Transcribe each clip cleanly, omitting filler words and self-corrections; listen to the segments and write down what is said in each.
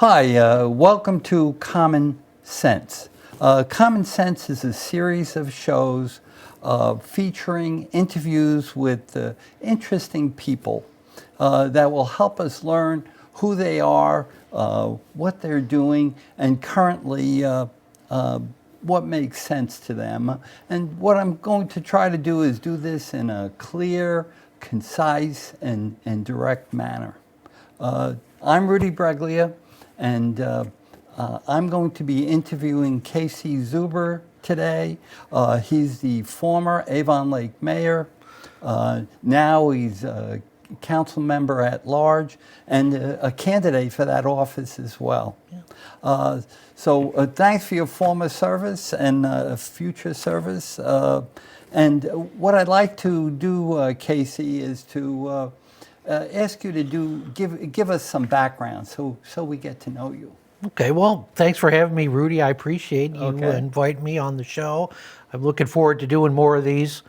Hi, welcome to Common Sense. Common Sense is a series of shows featuring interviews with interesting people that will help us learn who they are, what they're doing, and currently what makes sense to them. And what I'm going to try to do is do this in a clear, concise, and direct manner. I'm Rudy Breglia, and I'm going to be interviewing Casey Zuber today. He's the former Avon Lake mayor. Now he's a council member at large and a candidate for that office as well. Yeah. So thanks for your former service and future service. And what I'd like to do, Casey, is to ask you to give us some background so we get to know you. Okay, well, thanks for having me, Rudy. I appreciate you inviting me on the show. I'm looking forward to doing more of these,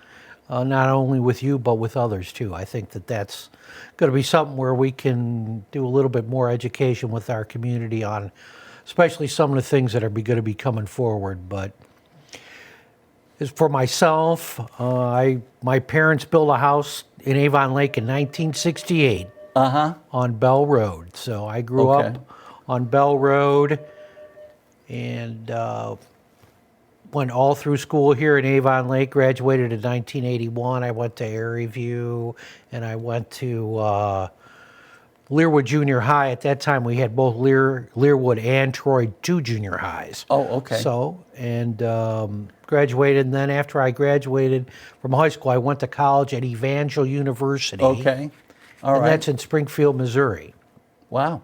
not only with you, but with others too. I think that that's going to be something where we can do a little bit more education with our community on, especially some of the things that are going to be coming forward. But as for myself, my parents built a house in Avon Lake in 1968 on Bell Road. So I grew up on Bell Road and went all through school here in Avon Lake, graduated in 1981. I went to Airy View and I went to Learwood Junior High. At that time, we had both Learwood and Troy, two junior highs. Oh, okay. So, and graduated, and then after I graduated from high school, I went to college at Evangel University. Okay, all right. And that's in Springfield, Missouri. Wow.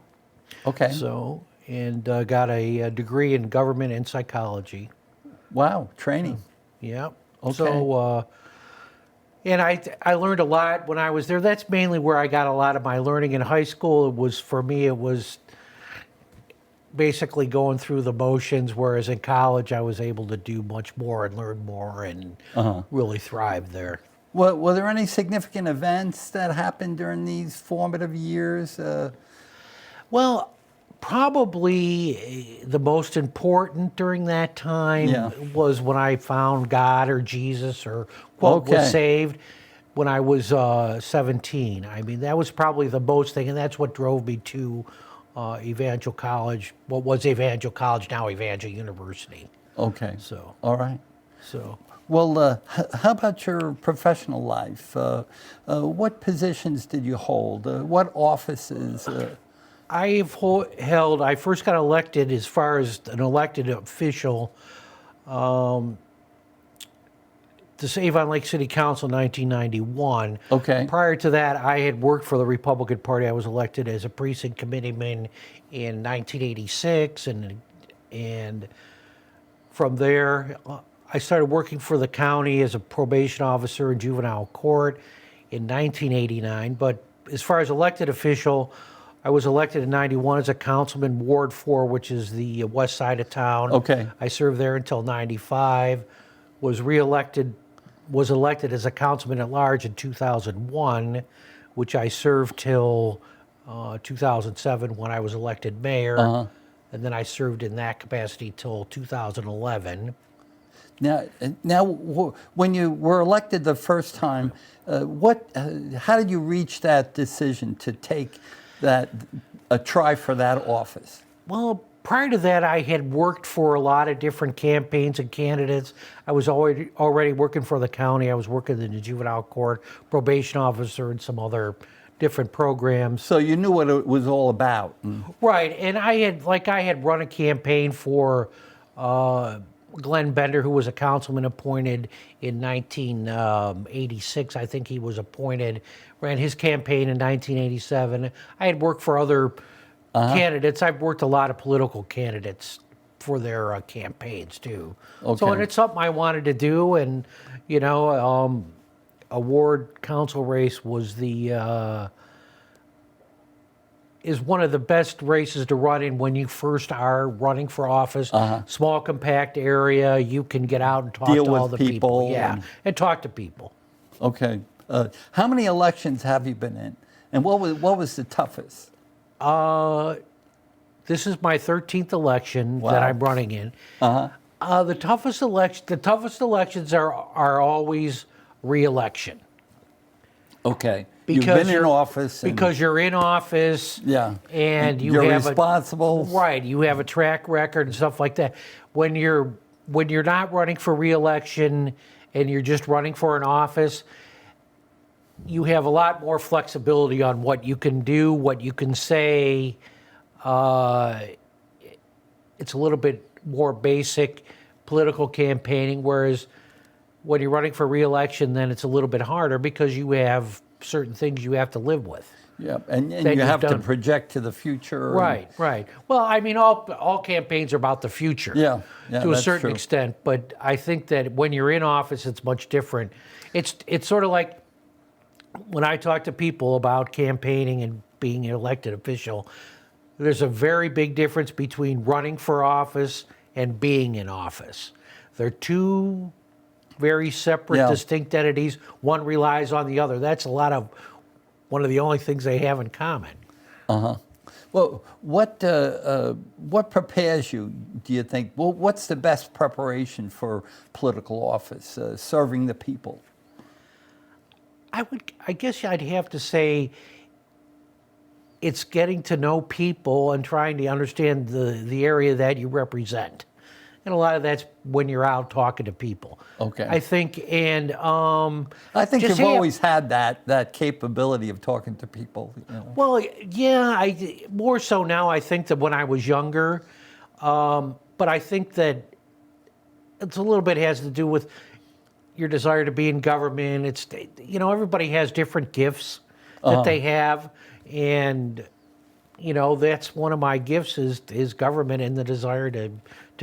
Okay. So, and got a degree in government and psychology. Wow, training. Yeah. Okay. So, and I learned a lot when I was there. That's mainly where I got a lot of my learning. In high school, it was basically going through the motions, whereas in college, I was able to do much more and learn more and really thrive there. Well, were there any significant events that happened during these formative years? Well, probably the most important during that time was when I found God or Jesus or was saved when I was 17. I mean, that was probably the most thing, and that's what drove me to Evangel College, what was Evangel College, now Evangel University. Okay. So. All right. So. Well, how about your professional life? What positions did you hold? What offices? I first got elected as far as an elected official, the Avon Lake City Council in 1991. Okay. Prior to that, I had worked for the Republican Party. I was elected as a precinct committeeman in 1986, and from there, I started working for the county as a probation officer in juvenile court in 1989. But as far as elected official, I was elected in 91 as a councilman, Ward 4, which is the west side of town. Okay. I served there until 95, was elected as a councilman-at-large in 2001, which I served till 2007 when I was elected mayor. And then I served in that capacity till 2011. Now, when you were elected the first time, how did you reach that decision to take a try for that office? Well, prior to that, I had worked for a lot of different campaigns and candidates. I was already working for the county. I was working in the juvenile court, probation officer, and some other different programs. So you knew what it was all about. Right, and I had run a campaign for Glenn Bender, who was a councilman appointed in 1986. I think he was appointed, ran his campaign in 1987. I had worked for other candidates. I've worked a lot of political candidates for their campaigns too. Okay. So, and it's something I wanted to do, and a ward council race was is one of the best races to run in when you first are running for office. Small, compact area. You can get out and talk to all the people. Yeah, and talk to people. Okay. How many elections have you been in? And what was the toughest? The This is my 13th election that Wow. I'm running in. Uh-huh. The toughest elections are always re-election. Okay. Because You've been in you're- office. And, Because you're in office. yeah. And you you're have responsible. right. You have a track record and stuff like that. When you're not running for re-election and you're just running for an office, you have a lot more flexibility on what you can do, what you can say. It's a little bit more basic political campaigning, whereas when you're running for re-election, then it's a little bit harder because you have certain things you have to live with. Yeah, and that you you've have to done. project to the future. and- Right, right. Well, I mean, all campaigns are about the future. Yeah, to a that's certain true. extent. But I think that when you're in office, it's much different. It's sort of like when I talk to people about campaigning and being an elected official. There's a very big difference between running for office and being in office. They're two very separate, Yeah. distinct entities. One relies on the other. That's one of the only things they have in common. Well, what prepares you, do you think? Well, what's the best preparation for political office, serving the people? I guess I'd have to say it's getting to know people and trying to understand the area that you represent. And a lot of that's when you're out talking to people. Okay. I think, and I think just you've have- always had that capability of talking to people. You know? Well, yeah, more so now, I think, than when I was younger. But I think that it's a little bit has to do with your desire to be in government. It's, everybody has different gifts that they have. And, that's one of my gifts is government and the desire to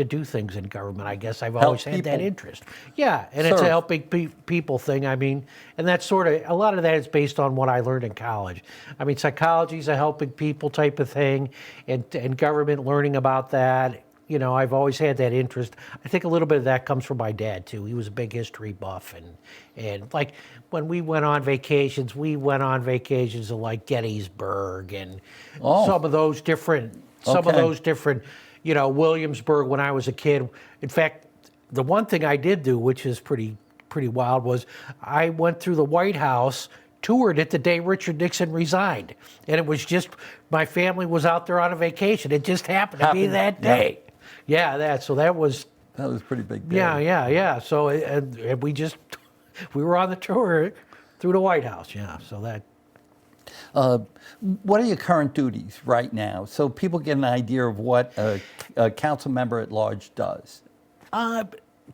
do things in government. I guess I've always had that people. interest. Yeah, and it's a Serve. helping people thing. I mean, and that's sort of, a lot of that is based on what I learned in college. I mean, psychology is a helping people type of thing, and government, learning about that. I've always had that interest. I think a little bit of that comes from my dad too. He was a big history buff, and like when we went on vacations to like Gettysburg and some of those different, Williamsburg when I was a kid. In fact, the one thing I did do, which is pretty wild, was I went through the White House, toured it the day Richard Nixon resigned, and it was just my family was out there on a vacation. It just happened to be that day. Yeah, that was That was a pretty big day. yeah. So and we were on the tour through the White House. Yeah, so that. What are your current duties right now, so people get an idea of what a council member at large does?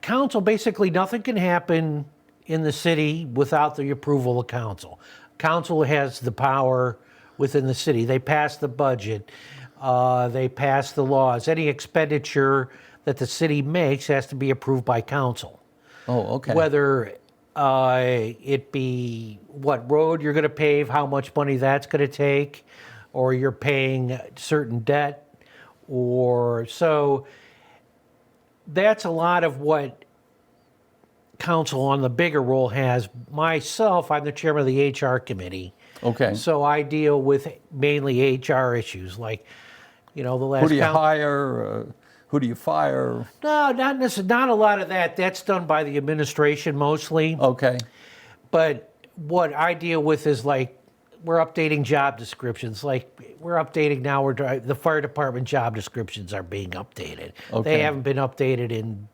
Council, basically nothing can happen in the city without the approval of council. Council has the power within the city. They pass the budget. They pass the laws. Any expenditure that the city makes has to be approved by council. Oh, okay. Whether it be what road you're going to pave, how much money that's going to take, or you're paying certain debt, or so that's a lot of what council on the bigger role has. Myself, I'm the chairman of the HR committee. Okay. So I deal with mainly HR issues, like, the last. Who do you hire? Who do you fire? No, not necessarily. Not a lot of that. That's done by the administration mostly. Okay. But what I deal with is like we're updating job descriptions. Like we're updating now. The fire department job descriptions are being updated. Okay. They haven't been updated in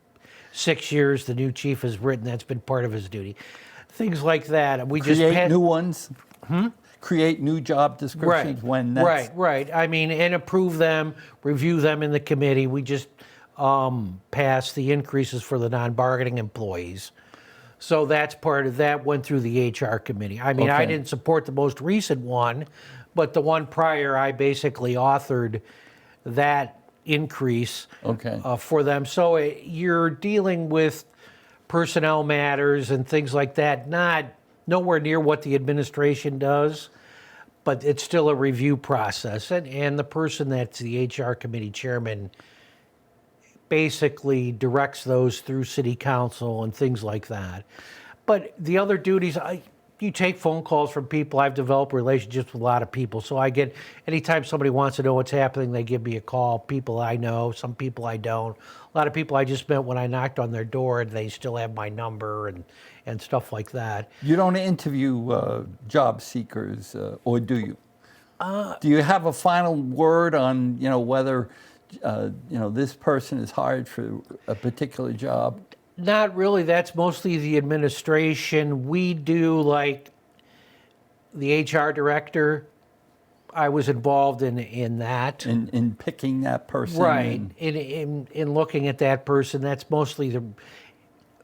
6 years. The new chief has written that's been part of his duty. Things like that. We just Create new ones. Create new job descriptions when that's Right. I mean, and approve them, review them in the committee. We just passed the increases for the non-bargaining employees. So that's part of that, went through the HR committee. I mean, I Okay. didn't support the most recent one, but the one prior, I basically authored that increase Okay. for them. So you're dealing with personnel matters and things like that, nowhere near what the administration does, but it's still a review process. And the person that's the HR committee chairman basically directs those through city council and things like that. But the other duties, you take phone calls from people. I've developed relationships with a lot of people. So I get, anytime somebody wants to know what's happening, they give me a call. People I know, some people I don't. A lot of people I just met when I knocked on their door and they still have my number and stuff like that. You don't interview job seekers, or do you? Do you have a final word on, whether, this person is hired for a particular job? Not really. That's mostly the administration. We do, like the HR director. I was involved in that. In picking that person? Right. In looking at that person, that's mostly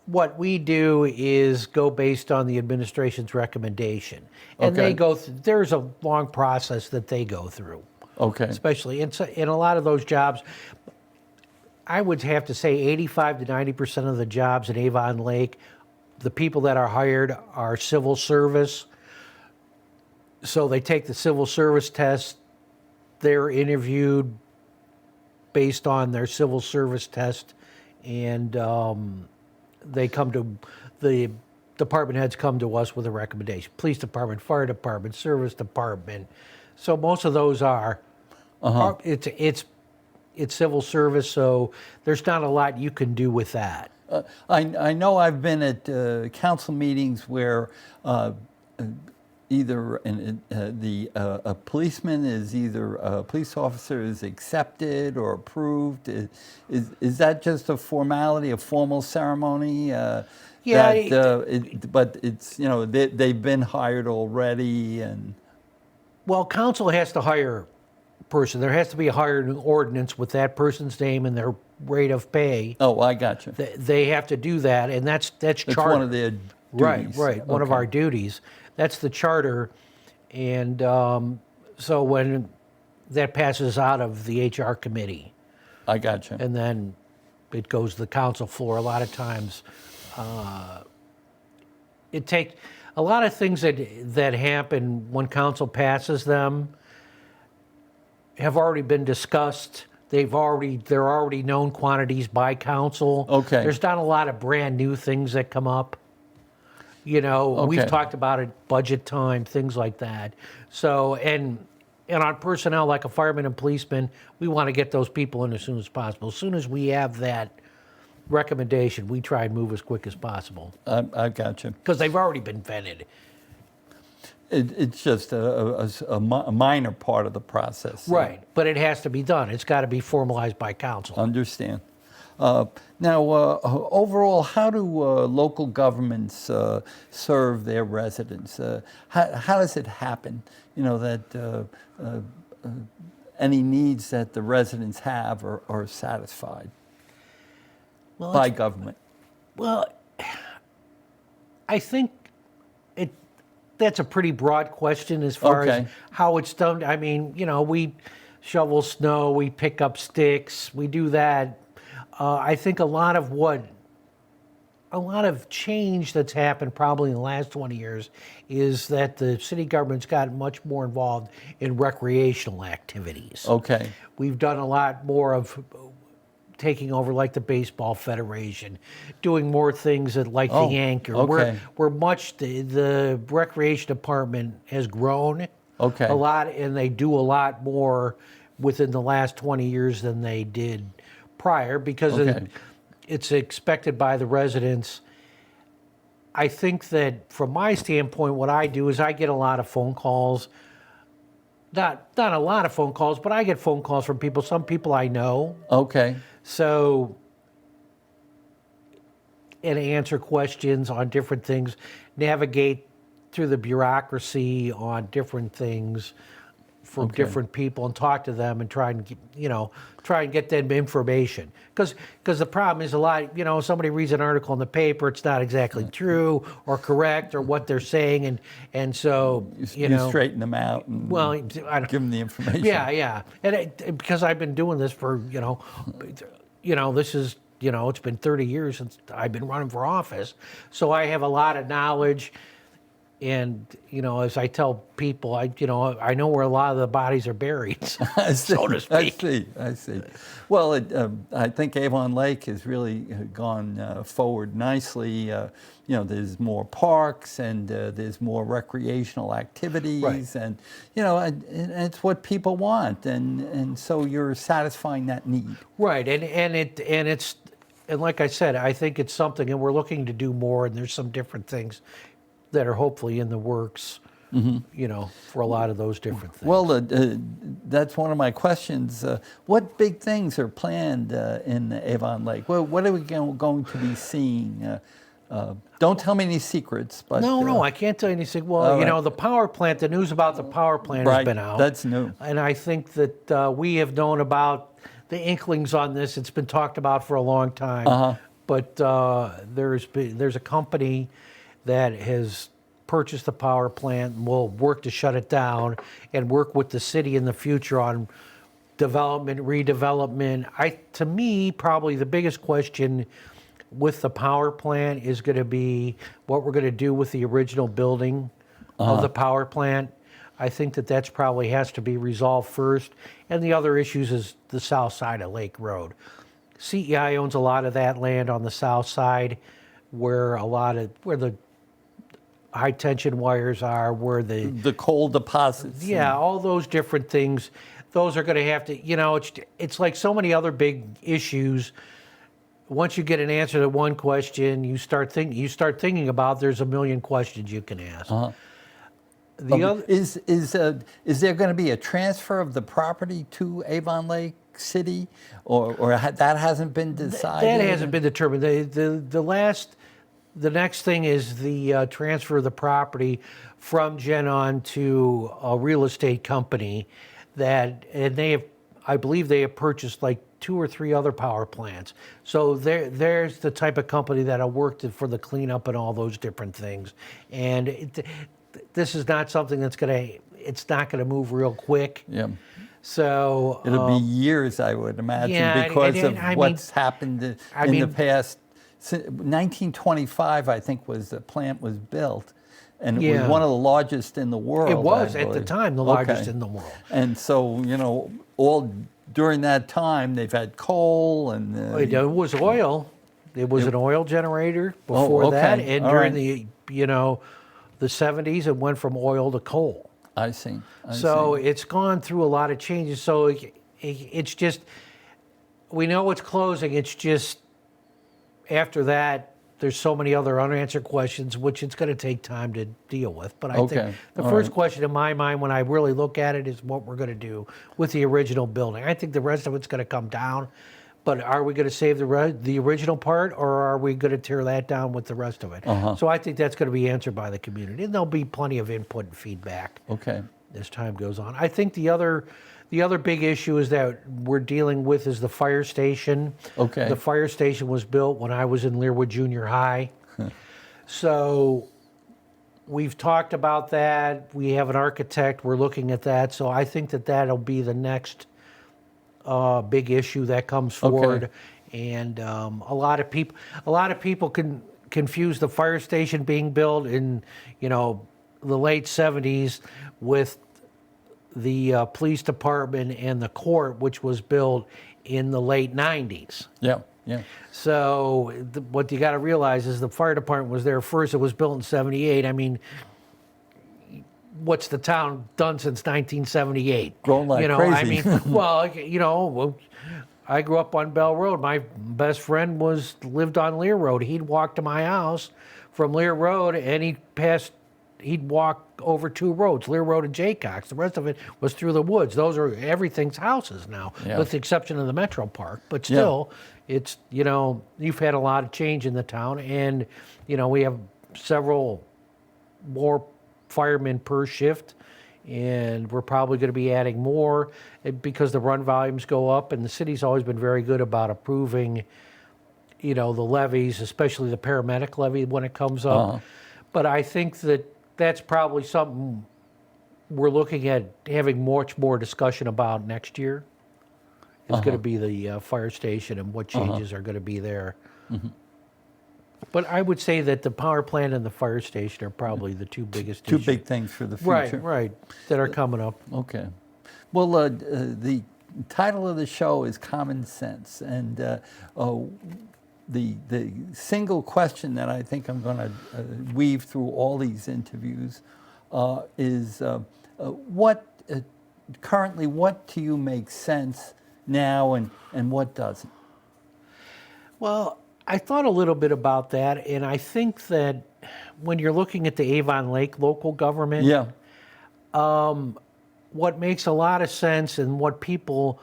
what we do is go based on the administration's recommendation. And Okay. they go there's a long process that they go through. Okay. Especially in a lot of those jobs. I would have to say 85 to 90% of the jobs in Avon Lake, the people that are hired are civil service. So they take the civil service test. They're interviewed based on their civil service test, and they come to the department heads come to us with a recommendation. Police department, fire department, service department. So most of those are. It's civil service, so there's not a lot you can do with that. I know I've been at council meetings where either a policeman is either a police officer is accepted or approved. Is that just a formality, a formal ceremony? But it's they've been hired already, and well, council has to hire person. There has to be a hiring ordinance with that person's name and their rate of pay. Oh, I got you. They have to do that, and that's It's one of their duties. Right. One of our duties. That's the charter, and so when that passes out of the HR committee, I got you. and then it goes to the council floor. A lot of times, it takes a lot of things that happen when council passes them. Have already been discussed. They're already known quantities by council. Okay. There's not a lot of brand new things that come up. We've talked about it, budget time, things like that. So, and on personnel like a fireman and policeman, we want to get those people in as soon as possible. As soon as we have that recommendation, we try and move as quick as possible. I got you. Because they've already been vetted. It's just a minor part of the process. Right, but it has to be done. It's got to be formalized by council. Understand. Now, overall, how do local governments serve their residents? How does it happen, that any needs that the residents have are satisfied by government? Well, I think that's a pretty broad question as far as how it's done. I mean, we shovel snow, we pick up sticks, we do that. I think a lot of change that's happened probably in the last 20 years is that the city government's gotten much more involved in recreational activities. Okay. We've done a lot more of taking over, like the baseball federation, doing more things at like the Anchor. Okay. We're much the recreation department has grown Okay. a lot, and they do a lot more within the last 20 years than they did prior because it's expected by the residents. I think that from my standpoint, what I do is I get a lot of phone calls. Not a lot of phone calls, but I get phone calls from people. Some people I know. Okay. So, and answer questions on different things, navigate through the bureaucracy on different things from different people, and talk to them and try and get them information. Because the problem is a lot. Somebody reads an article in the paper, it's not exactly true or correct or what they're saying, and so you straighten them out and give them the information. Yeah, and because I've been doing this for this is it's been 30 years since I've been running for office, so I have a lot of knowledge. And, as I tell people, I know where a lot of the bodies are buried, so to speak. I see. Well, I think Avon Lake has really gone forward nicely. There's more parks and there's more recreational activities, Right. and and it's what people want, and so you're satisfying that need. Right, and like I said, I think it's something, and we're looking to do more, and there's some different things that are hopefully in the works, for a lot of those different things. Well, that's one of my questions. What big things are planned in Avon Lake? Well, what are we going to be seeing? Don't tell me any secrets, but No, I can't tell you anything. Well, right. the power plant, the news about the power plant has Right, been out. that's new. And I think that we have known about the inklings on this. It's been talked about for a long time. But there's a company that has purchased the power plant and will work to shut it down and work with the city in the future on development, redevelopment. To me, probably the biggest question with the power plant is going to be what we're going to do with the original building of the power plant. I think that's probably has to be resolved first. And the other issues is the south side of Lake Road. CEI owns a lot of that land on the south side where the high tension wires are, where the coal deposits. yeah, all those different things. Those are going to have to, it's like so many other big issues. Once you get an answer to one question, you start thinking about there's a million questions you can ask. The other Is there going to be a transfer of the property to Avon Lake City, or that hasn't been decided? that hasn't been determined. The next thing is the transfer of the property from GenOn to a real estate company I believe they have purchased like 2 or 3 other power plants. So there's the type of company that'll work for the cleanup and all those different things. And this is not something it's not gonna move real quick. Yeah. So It'll be years, I would imagine, yeah, because and of what's happened in the past. 1925, I think, was the plant was built, and it was one of the largest in the world. It was I at the believe. time the largest in the world. And so, all during that time, they've had coal and It was oil. It was an oil generator before that, and All during right. the 70s, it went from oil to coal. I see. So it's gone through a lot of changes. So it's just, we know it's closing. It's just, after that, there's so many other unanswered questions, which it's going to take time to deal with. But I think the first question in my mind, when I really look at it, is what we're going to do with the original building. I think the rest of it's going to come down. But are we going to save the original part, or are we going to tear that down with the rest of it? So I think that's going to be answered by the community, and there'll be plenty of input and feedback as time goes on. I think the other big issue is that we're dealing with is the fire station. The fire station was built when I was in Learwood Junior High. So we've talked about that. We have an architect. We're looking at that. So I think that'll be the next big issue that comes forward. And a lot of people can confuse the fire station being built in the late 70s with the police department and the court, which was built in the late 90s. Yeah. So what you got to realize is the fire department was there first. It was built in 78. I mean, what's the town done since 1978? Grown like crazy. I mean, well, I grew up on Bell Road. My best friend lived on Lear Road. He'd walk to my house from Lear Road, and he'd walk over 2 roads, Lear Road and Jaycox. The rest of it was through the woods. Those are everything's houses now, with the exception of the Metro Park. But still, it's, you've had a lot of change in the town, and, we have several more firemen per shift, and we're probably going to be adding more because the run volumes go up, and the city's always been very good about approving, the levies, especially the paramedic levy when it comes up. But I think that's probably something we're looking at having much more discussion about next year. It's going to be the fire station and what changes are going to be there. But I would say that the power plant and the fire station are probably the two biggest Two issues. big things for the Right, future. right, that are coming up. Okay. Well, the title of the show is Common Sense, and the single question that I think I'm going to weave through all these interviews is currently what to you makes sense now, and what doesn't? Well, I thought a little bit about that, and I think that when you're looking at the Avon Lake local government, Yeah. what makes a lot of sense and what people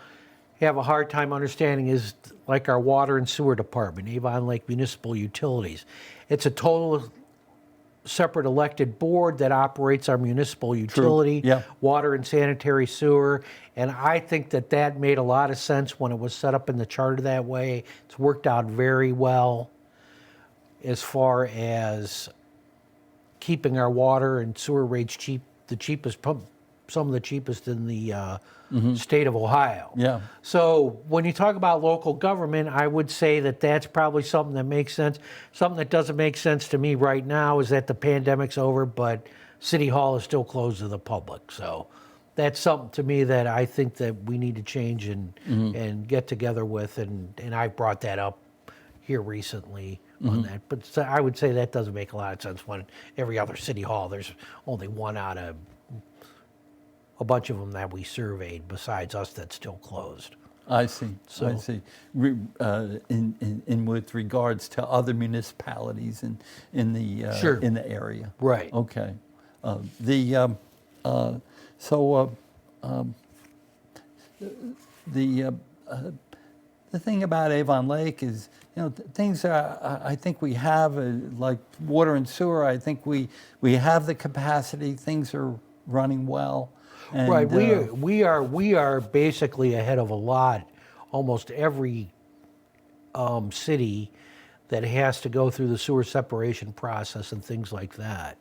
have a hard time understanding is like our water and sewer department, Avon Lake Municipal Utilities. It's a total separate elected board that operates our municipal utility, Yeah. water and sanitary sewer. And I think that that made a lot of sense when it was set up in the charter that way. It's worked out very well as far as keeping our water and sewer rates cheap, the cheapest, some of the cheapest in the state of Ohio. Yeah. So when you talk about local government, I would say that that's probably something that makes sense. Something that doesn't make sense to me right now is that the pandemic's over, but City Hall is still closed to the public. So that's something to me that I think that we need to change and get together with. And I brought that up here recently on that. But so I would say that doesn't make a lot of sense when every other city hall, there's only one out of a bunch of them that we surveyed besides us that's still closed. I see. I see. In with regards to other municipalities in the Sure. in the area. Right. Okay. The thing about Avon Lake is, things are, I think we have, like water and sewer, I think we have the capacity, things are running well. And, Right, we are basically ahead of a lot, almost every city that has to go through the sewer separation process and things like that.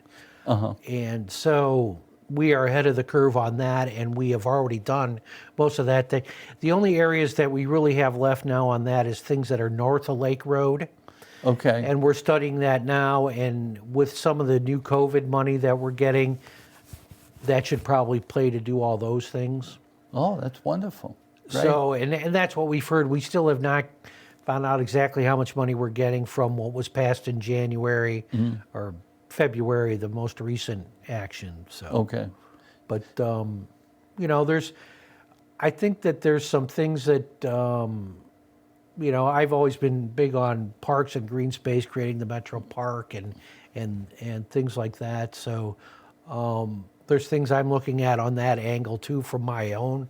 And so we are ahead of the curve on that, and we have already done most of that. The only areas that we really have left now on that is things that are north of Lake Road. Okay. And we're studying that now, and with some of the new COVID money that we're getting, that should probably play to do all those things. Oh, that's wonderful. Great. So, and that's what we've heard. We still have not found out exactly how much money we're getting from what was passed in January or February, the most recent action. So, Okay. but I think that there's some things that I've always been big on parks and green space, creating the Metro Park and things like that. So. There's things I'm looking at on that angle too from my own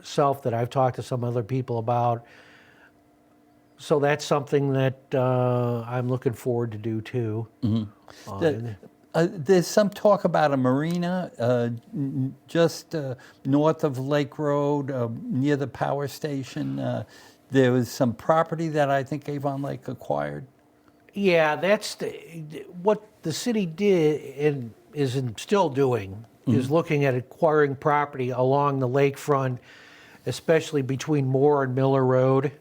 self that I've talked to some other people about. So that's something that I'm looking forward to do too. There's some talk about a marina just north of Lake Road near the power station. There was some property that I think Avon Lake acquired. Yeah, that's what the city did and is still doing, is looking at acquiring property along the lakefront, especially between Moore and Miller Road.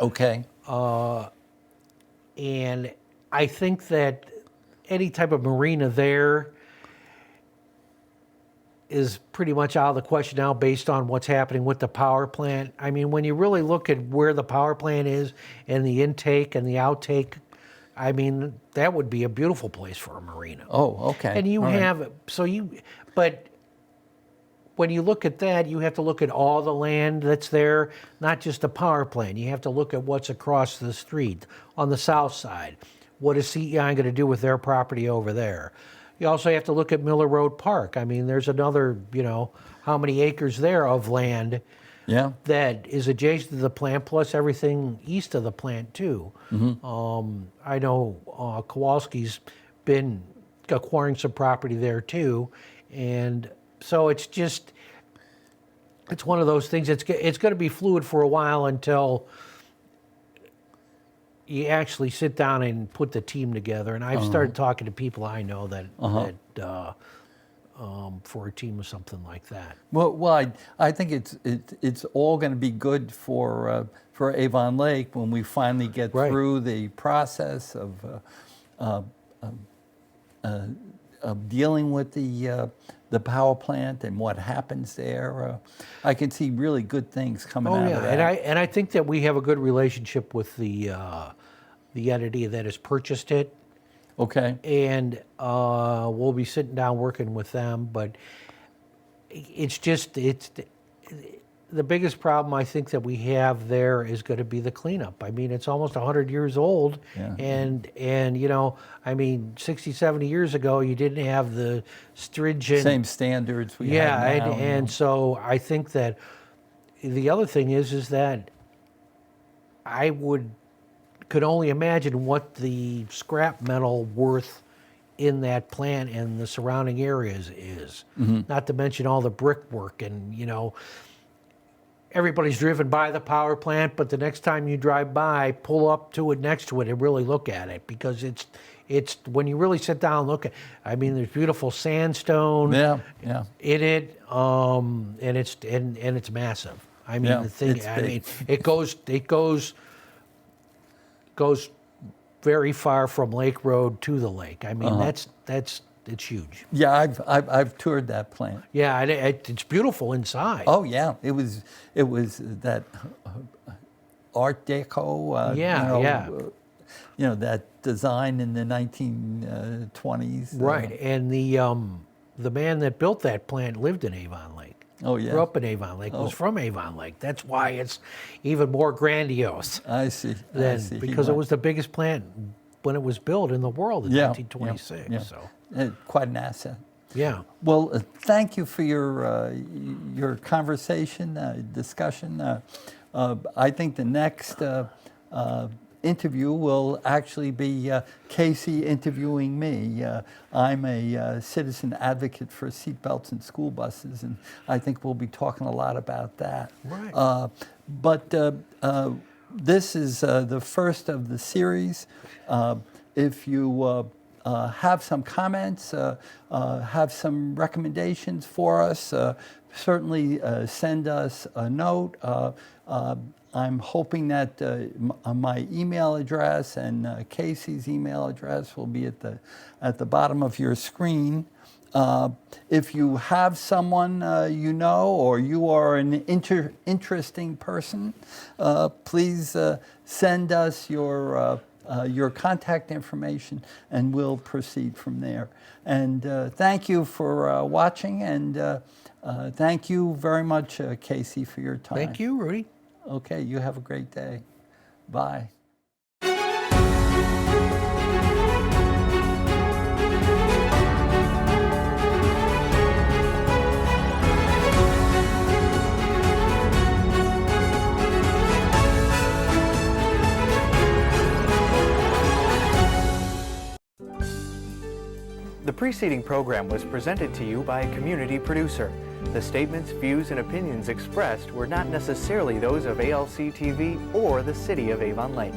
Okay. And I think that any type of marina there is pretty much out of the question now based on what's happening with the power plant. I mean, when you really look at where the power plant is and the intake and the outtake, I mean, that would be a beautiful place for a marina. Oh, okay. And you All right. have, but when you look at that, you have to look at all the land that's there, not just the power plant. You have to look at what's across the street on the south side. What is CEI going to do with their property over there? You also have to look at Miller Road Park. I mean, there's another, how many acres there of land that is adjacent to the plant, plus everything east of the plant too. I know Kowalski's been acquiring some property there too, and so it's one of those things. It's going to be fluid for a while until you actually sit down and put the team together. And I've started talking to people I know that for a team of something like that. Well, I think it's all going to be good for Avon Lake when we finally get Right. through the process of dealing with the power plant and what happens there. I can see really good things coming out of that. and I think that we have a good relationship with the entity that has purchased it. Okay. And we'll be sitting down working with them, but it's the biggest problem I think that we have there is going to be the cleanup. I mean, it's almost 100 years old, Yeah. and you know, I mean, 60, 70 years ago, you didn't have the stringent Same standards we have now. and so I think that the other thing is that I could only imagine what the scrap metal worth in that plant and the surrounding areas is. Not to mention all the brickwork, and you know, everybody's driven by the power plant, but the next time you drive by, pull up to it, next to it, and really look at it, because it's when you really sit down and look at. I mean, there's beautiful sandstone Yeah. in it, and it's massive. I mean, Yeah, the thing. it's I big. mean, it goes very far from Lake Road to the lake. I mean, it's huge. Yeah, I've toured that plant. Yeah, and it's beautiful inside. Oh yeah, it was that Art Deco. You know, that design in the 1920s. Right, and the man that built that plant lived in Avon Lake. Oh yeah. Grew up in Avon Lake. Was from Avon Lake. That's why it's even more grandiose. I see. Because it was the biggest plant when it was built in the world in 1926. Yeah. So Quite an asset. yeah. Well, thank you for your conversation, discussion. I think the next interview will actually be Casey interviewing me. I'm a citizen advocate for seatbelts in school buses, and I think we'll be talking a lot about that. Right. But this is the first of the series. If you have some comments, have some recommendations for us, certainly send us a note. I'm hoping that my email address and Casey's email address will be at the bottom of your screen. If you have someone you know, or you are an interesting person, please send us your contact information, and we'll proceed from there. And thank you for watching, and thank you very much, Casey, for your time. Thank you, Rudy. Okay, you have a great day. Bye. The preceding program was presented to you by a community producer. The statements, views, and opinions expressed were not necessarily those of ALC TV or the City of Avon Lake.